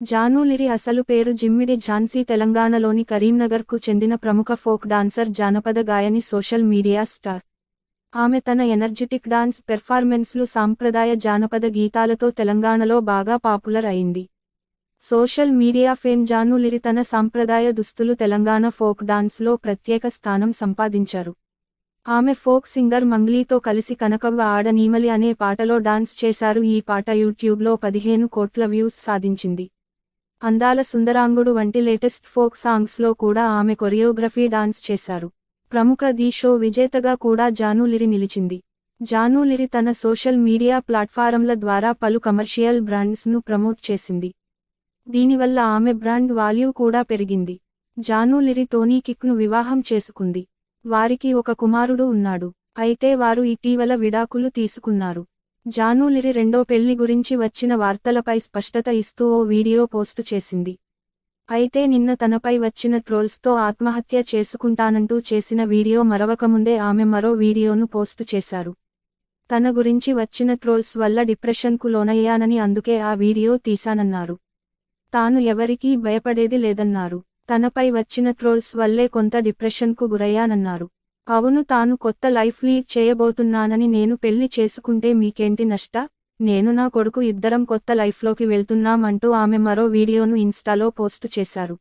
జాను లిరి అసలు పేరు జిమ్మిడి ఝాన్సీ తెలంగాణలోని కరీంనగర్కు చెందిన ప్రముఖ ఫోక్ డాన్సర్ జానపద గాయని సోషల్ మీడియా స్టార్. ఆమె తన ఎనర్జిటిక్ డాన్స్ పెర్ఫార్మెన్స్లు సాంప్రదాయ జానపద గీతాలతో తెలంగాణలో బాగా పాపులర్ అయింది. సోషల్ మీడియా ఫేమ్ జాను లిరి తన సాంప్రదాయ దుస్తులు తెలంగాణ ఫోక్ డాన్స్లో ప్రత్యేక స్థానం సంపాదించారు. ఆమె ఫోక్ సింగర్ మంగ్లీతో కలిసి కనకవ్వ ఆడనీమలి అనే పాటలో డాన్స్ చేశారు. ఈ పాట యూట్యూబ్లో 15 కోట్ల వ్యూస్ సాధించింది. అందాల సుందరాంగుడు వంటి లేటెస్ట్ ఫోక్ సాంగ్స్లో కూడా ఆమె కొరియోగ్రఫీ డాన్స్ చేశారు. ప్రముఖ ది షో విజేతగా కూడా జాను లిరి నిలిచింది. జాను లిరి తన సోషల్ మీడియా ప్లాట్ఫారంల ద్వారా పలు కమర్షియల్ బ్రాండ్స్ను ప్రమోట్ చేసింది. దీనివల్ల ఆమె బ్రాండ్ వాల్యూ కూడా పెరిగింది. జాను లిరి టోనీ కిక్ను వివాహం చేసుకుంది. వారికి ఒక కుమారుడు ఉన్నాడు. అయితే వారు ఇటీవల విడాకులు తీసుకున్నారు. జాను లిరి రెండో పెళ్లి గురించి వచ్చిన వార్తలపై స్పష్టత ఇస్తూ ఓ వీడియో పోస్టు చేసింది. అయితే నిన్న తనపై వచ్చిన ట్రోల్స్తో ఆత్మహత్య చేసుకుంటానంటూ చేసిన వీడియో మరవకముందే ఆమె మరో వీడియోను పోస్టు చేశారు. తన గురించి వచ్చిన ట్రోల్స్ వల్ల డిప్రెషన్కు లోనయ్యానని అందుకే ఆ వీడియో తీశానన్నారు. తాను ఎవరికీ భయపడేది లేదన్నారు. తనపై వచ్చిన ట్రోల్స్ వల్లే కొంత డిప్రెషన్కు గురయ్యానన్నారు. అవును, తాను కొత్త లైఫ్ లీడ్ చేయబోతున్నానని, నేను పెళ్లి చేసుకుంటే మీకేంటి నష్ట, నేను నా కొడుకు ఇద్దరం కొత్త లైఫ్లోకి వెళ్తున్నాం అంటూ ఆమె మరో వీడియోను ఇన్స్టాలో పోస్టు చేశారు.